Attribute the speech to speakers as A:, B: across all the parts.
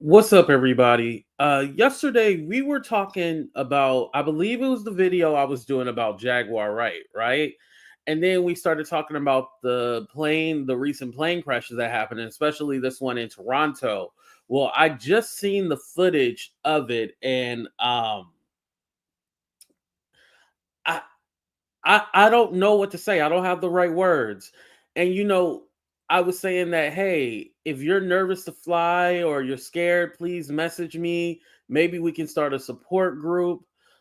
A: What's up, everybody? Yesterday we were talking about, I believe it was the video I was doing about Jaguar Wright, right? And then we started talking about the recent plane crashes that happened, and especially this one in Toronto. Well, I just seen the footage of it, and I I don't know what to say. I don't have the right words. And I was saying that, hey, if you're nervous to fly or you're scared, please message me. Maybe we can start a support group.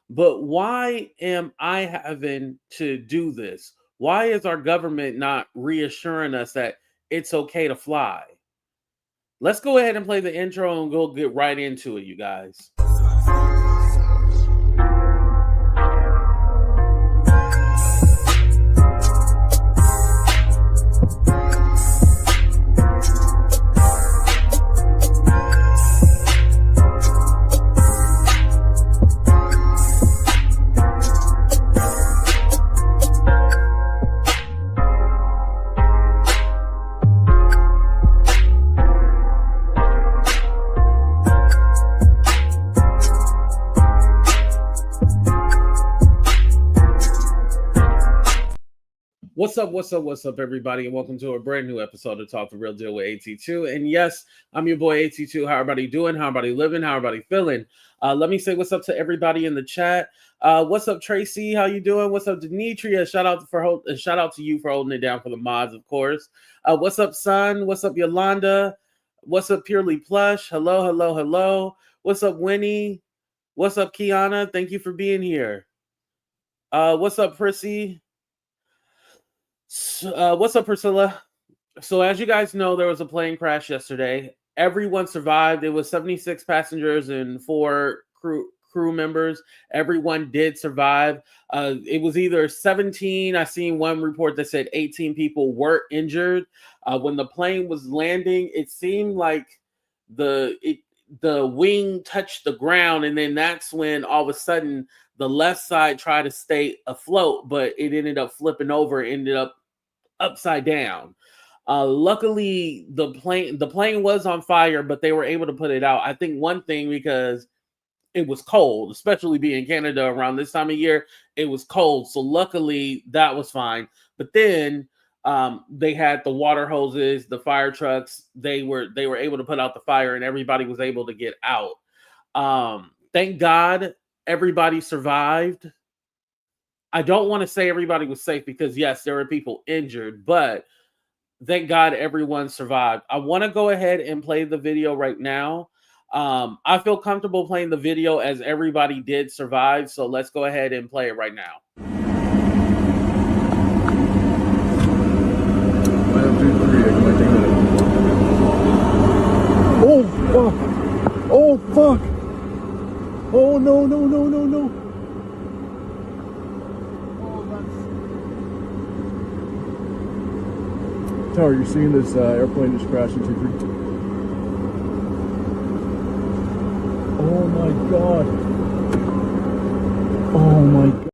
A: But why am I having to do this? Why is our government not reassuring us that it's okay to fly? Let's go ahead and play the intro and go get right into it, you guys. What's up, everybody, and welcome to a brand new episode of Talk the Real Deal with AT2. And yes, I'm your boy AT2. How everybody doing? How everybody living? How everybody feeling? Let me say what's up to everybody in the chat. What's up, Tracy? How you doing? What's up, Demetria? Shout out to you for holding it down for the mods, of course. What's up, Son? What's up, Yolanda? What's up, Purely Plush? Hello, hello, hello. What's up, Winnie? What's up, Kiana? Thank you for being here. What's up, Prissy? What's up, Priscilla? So, as you guys know, there was a plane crash yesterday. Everyone survived. It was 76 passengers and four crew members. Everyone did survive. It was either 17. I seen one report that said 18 people were injured. When the plane was landing, it seemed like the wing touched the ground, and then that's when all of a sudden the left side tried to stay afloat, but it ended up flipping over, ended up upside down. Luckily, the plane was on fire, but they were able to put it out. I think one thing, because it was cold, especially being in Canada around this time of year, it was cold. So luckily that was fine. But then they had the water hoses, the fire trucks. They were able to put out the fire, and everybody was able to get out. Thank God everybody survived. I don't want to say everybody was safe, because yes, there were people injured, but thank God everyone survived. I want to go ahead and play the video right now. I feel comfortable playing the video as everybody did survive, so let's go ahead and play it right now.
B: 1, 2, 3. I might take that. Oh fuck! Oh fuck! Oh no no no no no! Tower, you're seeing this airplane just crash into Greek. Oh my god. Oh my god.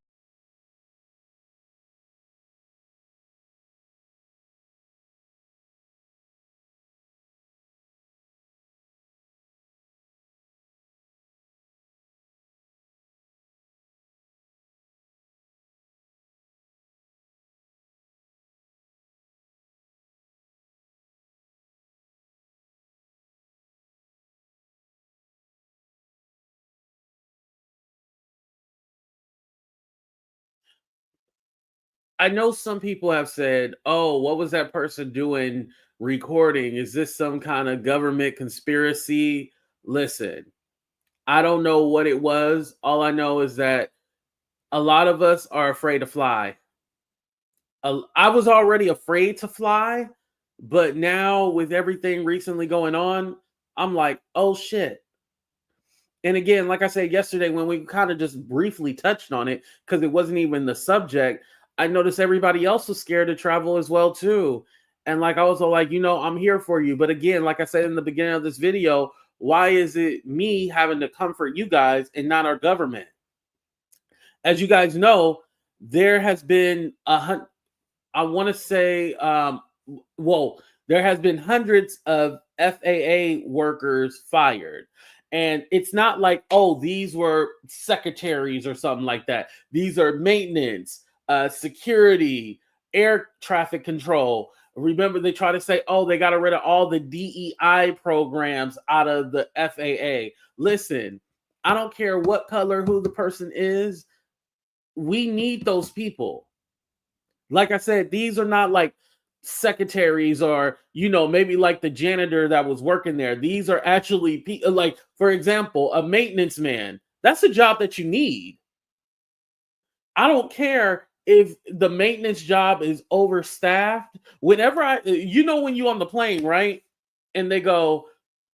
A: I know some people have said, "Oh, what was that person doing recording? Is this some kind of government conspiracy?" Listen, I don't know what it was. All I know is that a lot of us are afraid to fly. I was already afraid to fly, but now with everything recently going on, I'm like, oh shit. And again, like I said yesterday, when we kind of just briefly touched on it, because it wasn't even the subject, I noticed everybody else was scared to travel as well too. And like I was all like, I'm here for you. But again, like I said in the beginning of this video, why is it me having to comfort you guys and not our government? As you guys know, there has been I want to say, well, There has been hundreds of FAA workers fired. And it's not like, oh, these were secretaries or something like that. These are maintenance, security, air traffic control. Remember, they try to say, oh, they got rid of all the DEI programs out of the FAA. Listen, I don't care what color, who the person is. We need those people. Like I said, these are not like secretaries or, maybe like the janitor that was working there. These are actually like, for example, a maintenance man. That's a job that you need. I don't care if the maintenance job is overstaffed. Whenever when you on the plane, right? And they go,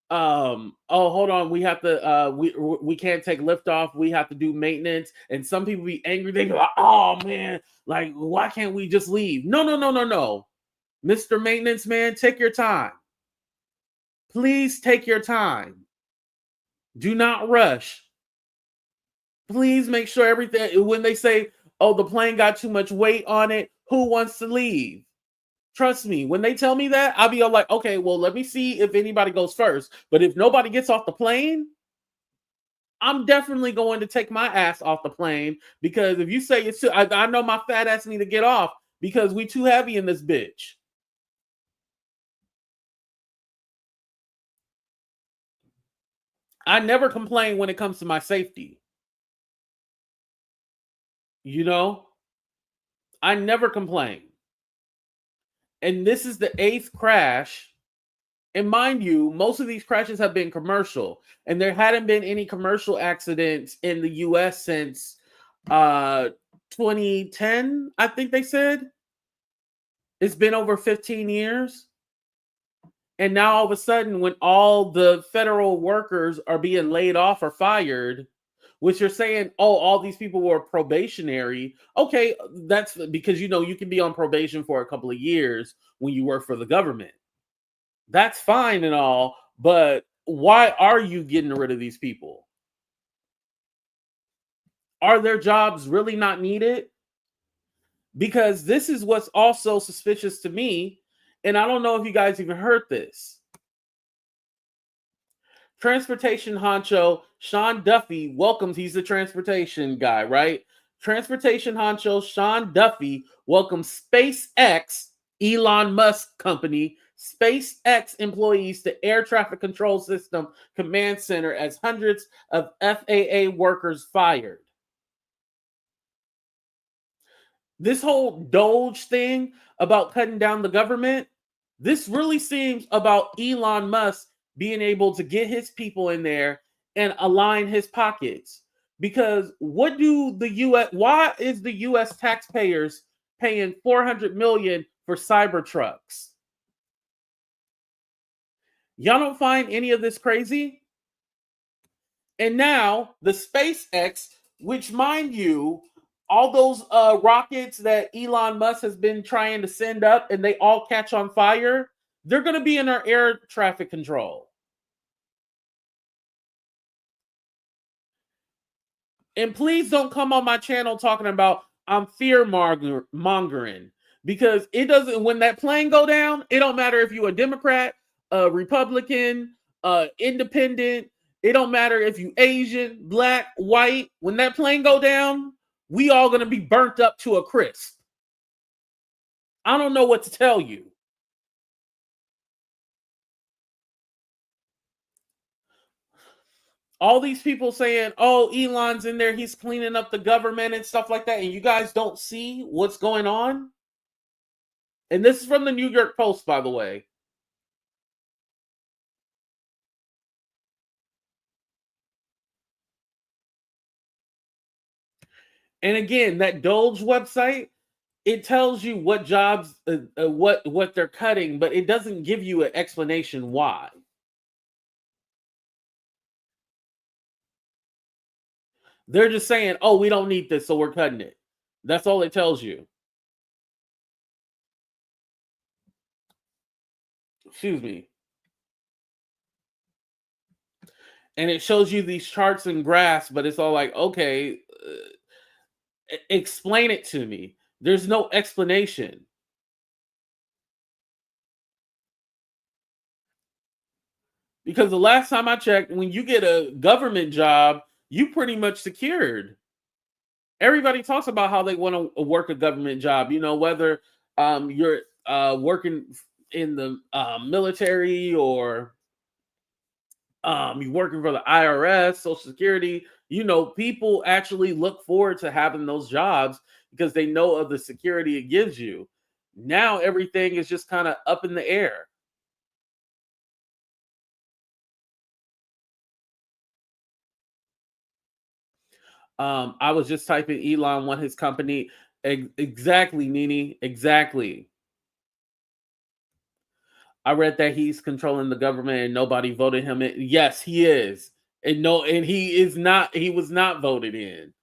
A: oh, hold on, we have to we can't take liftoff, we have to do maintenance. And some people be angry, they go like, oh man, like why can't we just leave? No, Mr. Maintenance Man, take your time. Please take your time. Do not rush. Please make sure everything, when they say, oh, the plane got too much weight on it, who wants to leave? Trust me, when they tell me that, I'll be all like, okay, well, let me see if anybody goes first. But if nobody gets off the plane, I'm definitely going to take my ass off the plane, because if you say it's too, I know my fat ass need to get off because we too heavy in this bitch. I never complain when it comes to my safety. I never complain. And this is the 8th crash. And mind you, most of these crashes have been commercial, and there hadn't been any commercial accidents in the US since 2010, I think they said. It's been over 15 years. And now all of a sudden, when all the federal workers are being laid off or fired, which you're saying, oh, all these people were probationary. Okay, that's because you can be on probation for a couple of years when you work for the government. That's fine and all, but why are you getting rid of these people? Are their jobs really not needed? Because this is what's also suspicious to me, and I don't know if you guys even heard this. Transportation honcho Sean Duffy welcomes, he's the transportation guy, right? Transportation honcho Sean Duffy welcomes SpaceX, Elon Musk company, SpaceX employees to Air Traffic Control System Command Center as hundreds of FAA workers fired. This whole Doge thing about cutting down the government, this really seems about Elon Musk being able to get his people in there and align his pockets. Because why is the US taxpayers paying $400 million for Cybertrucks? Y'all don't find any of this crazy? And now the SpaceX, which, mind you, all those rockets that Elon Musk has been trying to send up and they all catch on fire, they're going to be in our air traffic control. And please don't come on my channel talking about I'm fear mongering, because it doesn't, when that plane go down, it don't matter if you're a Democrat, a Republican, independent, it don't matter if you Asian, black, white. When that plane go down, we all going to be burnt up to a crisp. I don't know what to tell you. All these people saying, oh, Elon's in there, he's cleaning up the government and stuff like that, and you guys don't see what's going on? And this is from the New York Post, by the way. And again, that Doge website, it tells you what jobs, what they're cutting, but it doesn't give you an explanation why. They're just saying, oh, we don't need this, so we're cutting it. That's all it tells you. Excuse me. And it shows you these charts and graphs, but it's all like, okay, explain it to me. There's no explanation. Because the last time I checked, when you get a government job, you pretty much secured. Everybody talks about how they want to work a government job, whether you're working in the military or you're working for the IRS, Social Security. People actually look forward to having those jobs because they know of the security it gives you. Now everything is just kind of up in the air. I was just typing Elon want his company. Exactly, Nini. Exactly. I read that he's controlling the government and nobody voted him in. Yes, he is. And he is not, he was not voted in.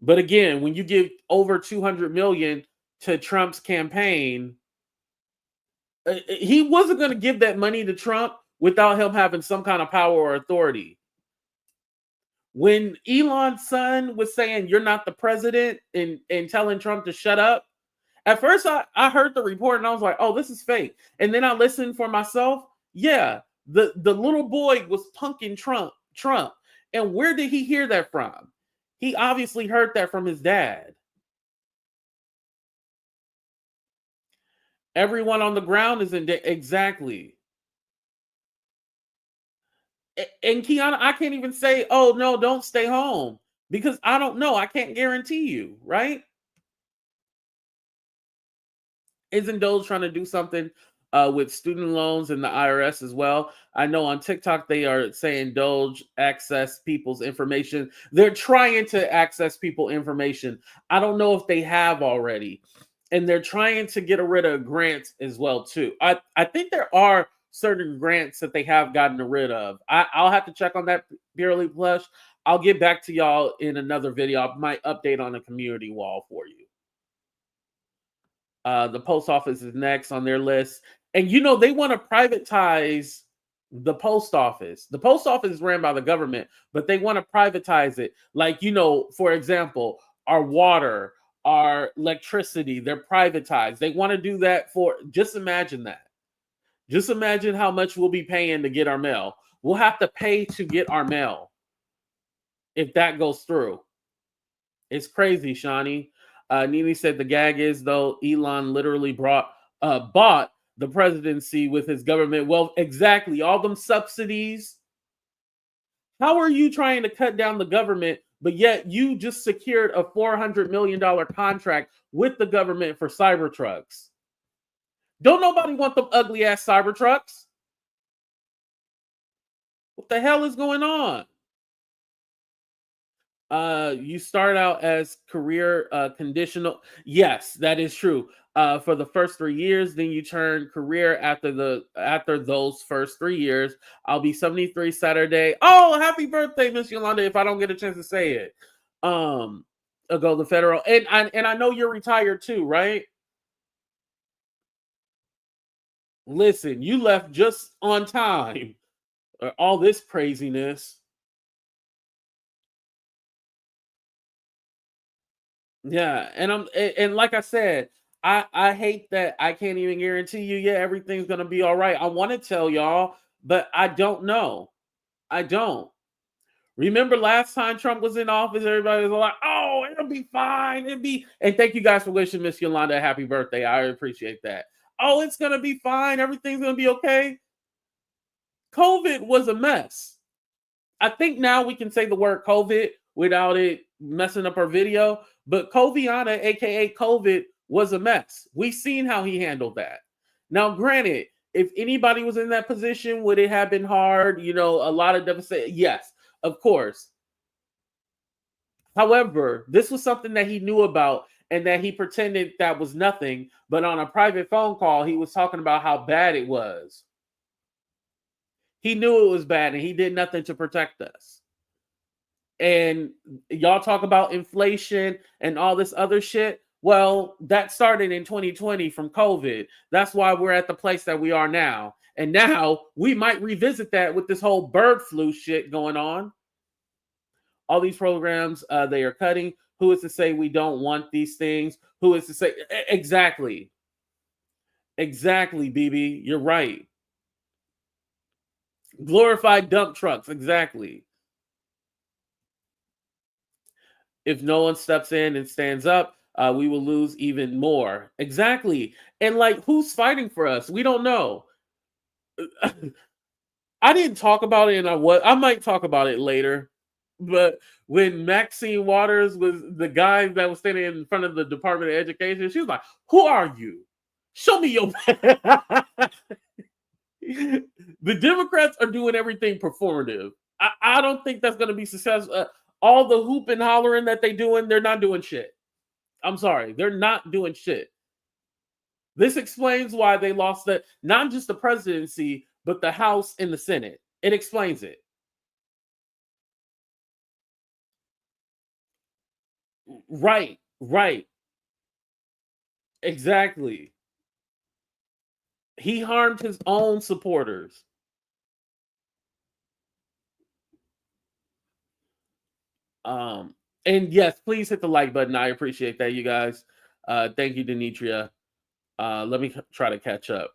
A: But again, when you give over 200 million to Trump's campaign, he wasn't going to give that money to Trump without him having some kind of power or authority. When Elon's son was saying you're not the president and telling Trump to shut up, at first I heard the report and I was like, oh, this is fake. And then I listened for myself. Yeah, the little boy was punking Trump. And where did he hear that from? He obviously heard that from his dad. Everyone on the ground is in exactly. And Kiana, I can't even say, oh no, don't stay home because I don't know. I can't guarantee you, right? Isn't Doge trying to do something with student loans and the IRS as well? I know on TikTok they are saying Doge access people's information. They're trying to access people information. I don't know if they have already. And they're trying to get rid of grants as well too. I think there are certain grants that they have gotten rid of. I'll have to check on that, Purely Plush. I'll get back to y'all in another video. I might update on the community wall for you. The post office is next on their list. And they want to privatize the post office. The post office is ran by the government, but they want to privatize it. Like, for example, our water, our electricity, they're privatized. They want to do that just imagine that. Just imagine how much we'll be paying to get our mail. We'll have to pay to get our mail if that goes through. It's crazy, Shawnee. Nini said the gag is, though, Elon literally bought the presidency with his government. Well, exactly. All them subsidies. How are you trying to cut down the government, but yet you just secured a $400 million contract with the government for Cybertrucks? Don't nobody want them ugly ass Cybertrucks. What the hell is going on? You start out as career conditional. Yes, that is true. For the first 3 years, then you turn career after those first 3 years. I'll be 73 Saturday. Oh, happy birthday, Miss Yolanda! If I don't get a chance to say it, I'll go the federal. And I know you're retired too, right? Listen, you left just on time. All this craziness. Yeah, and like I said, I hate that I can't even guarantee you, yeah, everything's gonna be all right. I want to tell y'all, but I don't know. I don't. Remember last time Trump was in office, everybody was like, "Oh, it'll be fine. It'll be." And thank you guys for wishing Miss Yolanda a happy birthday. I appreciate that. Oh, it's gonna be fine. Everything's gonna be okay. COVID was a mess. I think now we can say the word COVID without it messing up our video. But Coviana, aka COVID, was a mess. We've seen how he handled that. Now, granted, if anybody was in that position, would it have been hard? A lot of devastation. Yes, of course. However, this was something that he knew about and that he pretended that was nothing. But on a private phone call, he was talking about how bad it was. He knew it was bad and he did nothing to protect us. And y'all talk about inflation and all this other shit. Well, that started in 2020 from COVID. That's why we're at the place that we are now. And now we might revisit that with this whole bird flu shit going on. All these programs they are cutting. Who is to say we don't want these things? Who is to say exactly? Exactly, BB. You're right. Glorified dump trucks, exactly. If no one steps in and stands up, we will lose even more. Exactly. And like, who's fighting for us? We don't know. I didn't talk about it, and I might talk about it later. But when Maxine Waters was the guy that was standing in front of the Department of Education, she was like, "Who are you? Show me your." The Democrats are doing everything performative. I don't think that's going to be successful. All the hoop and hollering that they doing, they're not doing shit. I'm sorry, they're not doing shit. This explains why they lost not just the presidency, but the House and the Senate. It explains it. Right, right, exactly. He harmed his own supporters. Um, and yes, please hit the like button. I appreciate that, you guys. Thank you, Demetria. Let me try to catch up.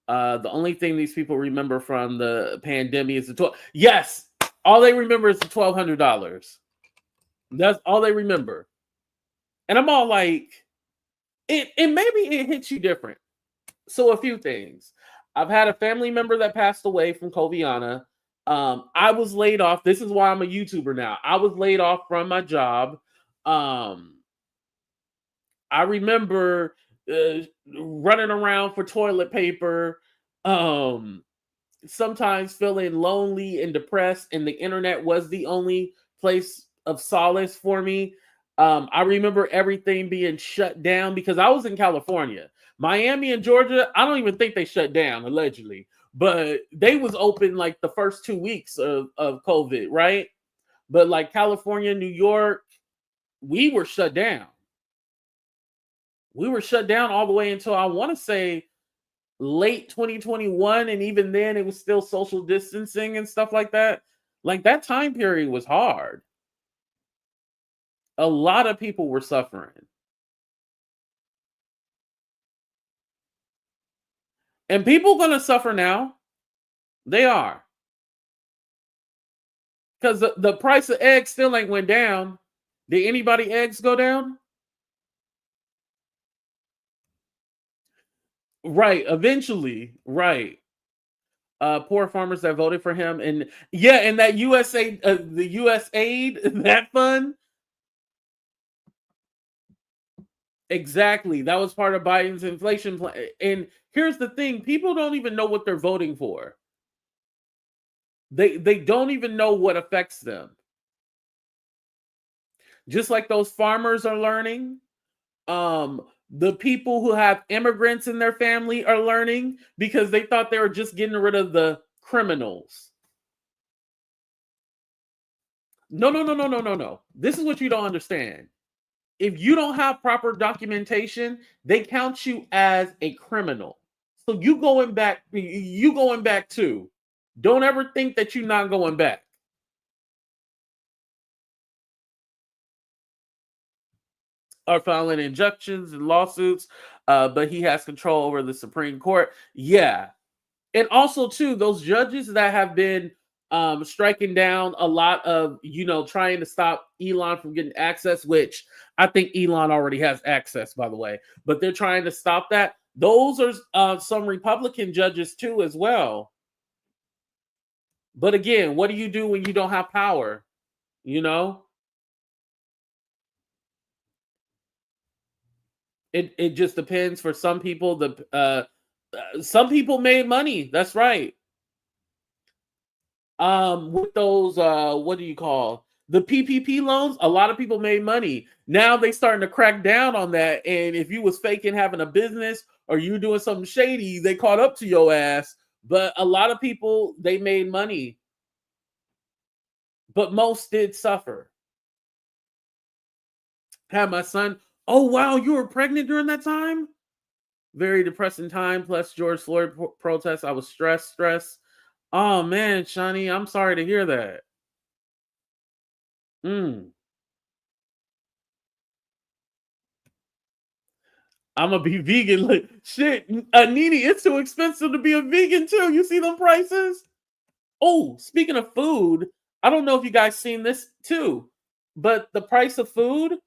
A: The only thing these people remember from the pandemic is the 12. Yes, all they remember is the $1,200. That's all they remember. And I'm all like, and maybe it hits you different. So a few things. I've had a family member that passed away from Coviana. I was laid off. This is why I'm a YouTuber now. I was laid off from my job. Um, I remember running around for toilet paper. Um, Sometimes feeling lonely and depressed, and the internet was the only place of solace for me. I remember everything being shut down because I was in California. Miami and Georgia, I don't even think they shut down, allegedly, but they was open like the first 2 weeks of COVID, right? But like California, New York, we were shut down. We were shut down all the way until I want to say late 2021, and even then it was still social distancing and stuff like that. Like that time period was hard. A lot of people were suffering, and people gonna suffer now. They are, because the price of eggs still ain't went down. Did anybody eggs go down? Right, eventually, right. Poor farmers that voted for him, and yeah, and that USA, the US aid, that fund. Exactly. That was part of Biden's inflation plan. And here's the thing, people don't even know what they're voting for. They don't even know what affects them. Just like those farmers are learning, the people who have immigrants in their family are learning because they thought they were just getting rid of the criminals. No, no, no, no, no, no, no. This is what you don't understand. If you don't have proper documentation, they count you as a criminal. So you going back too. Don't ever think that you're not going back. Are filing injunctions and lawsuits, but he has control over the Supreme Court. Yeah. And also, too, those judges that have been striking down a lot of, trying to stop Elon from getting access, which I think Elon already has access, by the way, but they're trying to stop that. Those are some Republican judges, too, as well. But again, what do you do when you don't have power? You know, it just depends. For some people, some people made money. That's right. With those, what do you call the PPP loans? A lot of people made money. Now they starting to crack down on that. And if you was faking having a business or you doing something shady, they caught up to your ass. But a lot of people, they made money, but most did suffer. Had my son. Oh wow, you were pregnant during that time. Very depressing time. Plus George Floyd protests. I was stressed. Oh man, Shawnee, I'm sorry to hear that. Mm. I'm gonna be vegan. Like, shit, Nini, it's too expensive to be a vegan too. You see them prices? Oh, speaking of food, I don't know if you guys seen this too, but the price of food,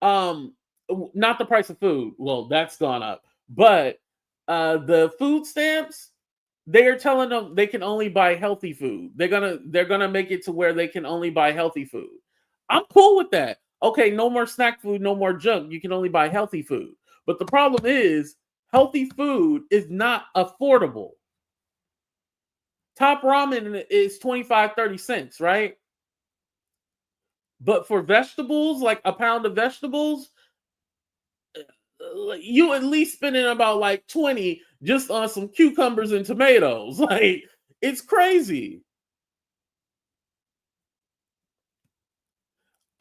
A: um, not the price of food. Well, that's gone up, but the food stamps, they are telling them they can only buy healthy food. They're gonna make it to where they can only buy healthy food. I'm cool with that. Okay, no more snack food, no more junk. You can only buy healthy food. But the problem is, healthy food is not affordable. Top ramen is 25-30 cents, right? But for vegetables, like a pound of vegetables, you at least spending about like 20 just on some cucumbers and tomatoes. Like, it's crazy.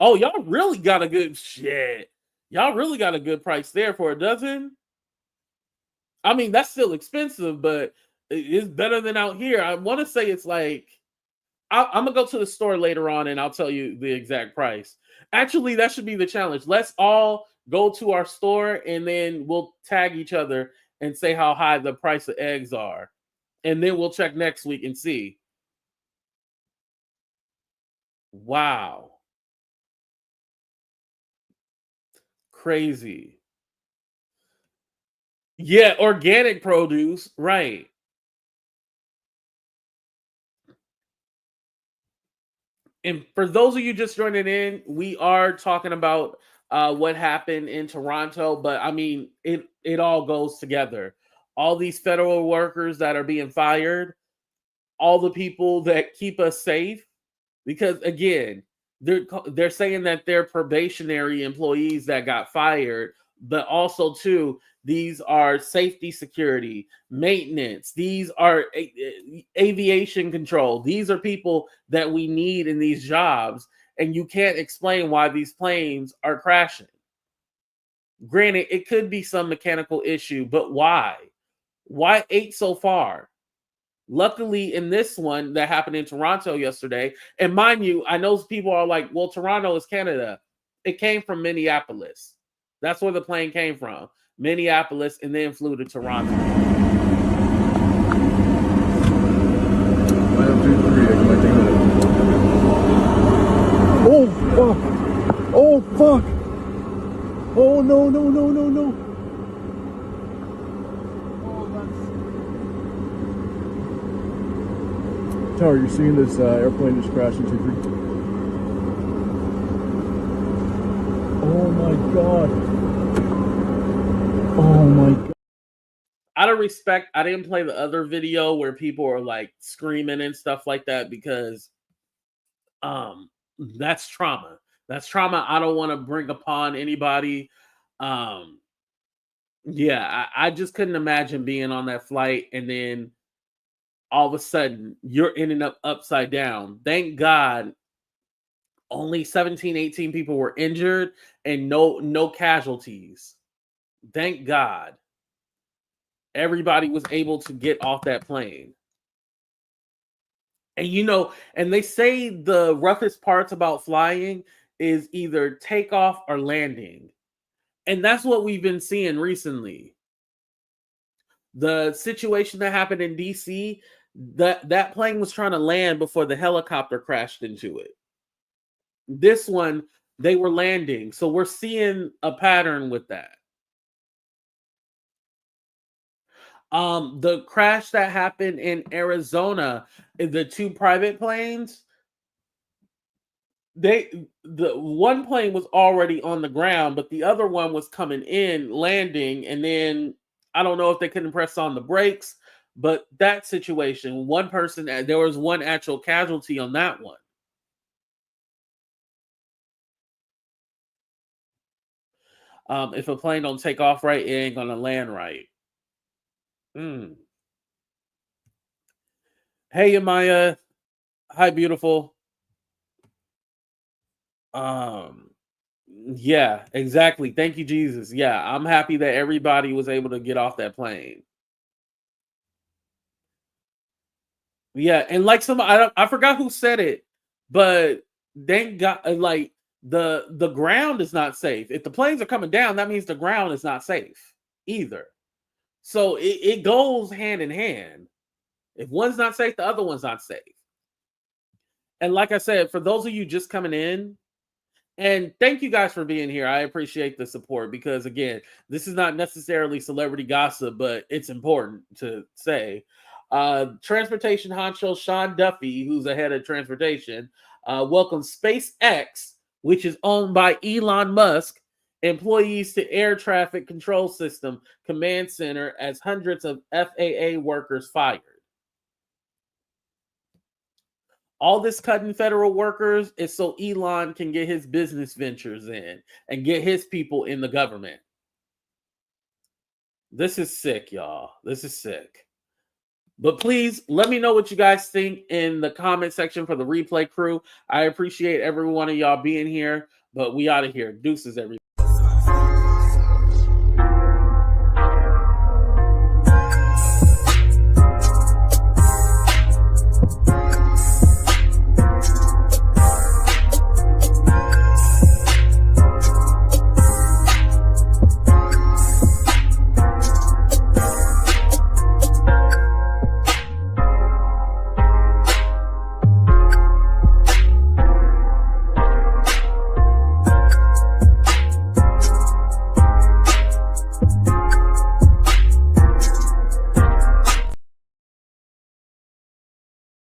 A: Oh, y'all really got a good shit. Y'all really got a good price there for a dozen. I mean, that's still expensive, but it's better than out here. I want to say it's like I'm gonna go to the store later on and I'll tell you the exact price. Actually, that should be the challenge. Let's all go to our store and then we'll tag each other and say how high the price of eggs are. And then we'll check next week and see. Wow. Crazy. Yeah, organic produce, right. And for those of you just joining in, we are talking about what happened in Toronto, but I mean, it all goes together. All these federal workers that are being fired, all the people that keep us safe, because again, they're saying that they're probationary employees that got fired, but also too, these are safety, security, maintenance, these are aviation control, these are people that we need in these jobs, and you can't explain why these planes are crashing. Granted, it could be some mechanical issue, but why 8 so far? Luckily, in this one that happened in Toronto yesterday, and mind you, I know people are like, well, Toronto is Canada. It came from Minneapolis. That's where the plane came from. Minneapolis, and then flew to Toronto.
B: 1, 2, 3. I can let you know. Oh fuck! Oh fuck! Oh no no no no no! Tower, you're seeing this airplane just crash into three. Oh my god! Oh my god!
A: Out of respect, I didn't play the other video where people are like screaming and stuff like that because um that's trauma. That's trauma I don't want to bring upon anybody. Um yeah, I just couldn't imagine being on that flight and then all of a sudden you're ending up upside down. Thank God only 17, 18 people were injured and no casualties. Thank God. Everybody was able to get off that plane. And and they say the roughest parts about flying is either takeoff or landing. And that's what we've been seeing recently. The situation that happened in DC, that plane was trying to land before the helicopter crashed into it. This one, they were landing. So we're seeing a pattern with that. The crash that happened in Arizona, the two private planes, the one plane was already on the ground, but the other one was coming in, landing, and then I don't know if they couldn't press on the brakes, but that situation, one person, there was one actual casualty on that one. If a plane don't take off right, it ain't gonna land right. Mm. Hey, Amaya. Hi, beautiful. Um, yeah, exactly. Thank you, Jesus. Yeah, I'm happy that everybody was able to get off that plane. Yeah, and like I forgot who said it, but thank God, like the ground is not safe. If the planes are coming down, that means the ground is not safe either. So it goes hand in hand. If one's not safe, the other one's not safe. And like I said, for those of you just coming in, and thank you guys for being here. I appreciate the support because, again, this is not necessarily celebrity gossip, but it's important to say. Transportation honcho Sean Duffy, who's the head of transportation, welcomes SpaceX, which is owned by Elon Musk, employees to Air Traffic Control System Command Center as hundreds of FAA workers fired. All this cutting federal workers is so Elon can get his business ventures in and get his people in the government. This is sick, y'all. This is sick. But please let me know what you guys think in the comment section for the replay crew. I appreciate every one of y'all being here, but we out of here. Deuces, everybody.